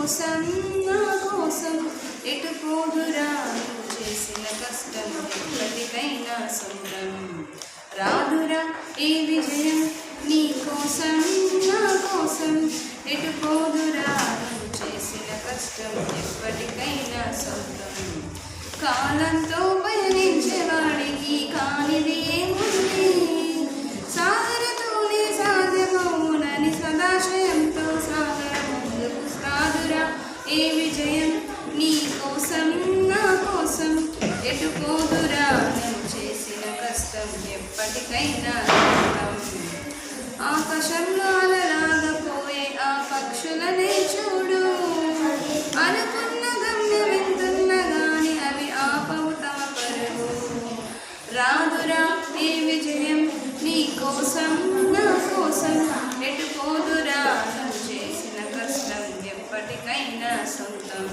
కోసం నా కోసం ఎటు పోదురా నువ్వు చేసిన కష్టం ఎప్పటికైనా సొంతం రాదురా ఈ విజయం నీ కోసం నా కోసం ఎటు పోదురా నువ్వు చేసిన కష్టం ఎప్పటికైనా సొంతం కాలంతో పయనించేవాడికి కానిది ఏముంది సాగరతోనే సాధ్యమవునని సదాశయంతో సాగర ముందుకు సాదురా ఏ విజయం నీ కోసం నా కోసం ఎటు పోదురా నువ్వు చేసిన కష్టం ఎప్పటికైనా ఆకాశంలో అలలాగపోయే ఆ పక్షులనే చూడు అనుకున్న గమ్యం ఎంతున్నా గాని అవి ఆపవు తమ పరుగు రాదురా ఈ విజయం నీ కోసం నా కోసం ఎటు పోదురా నువ్వు చేసిన కష్టం ఎప్పటికైనా సొంతం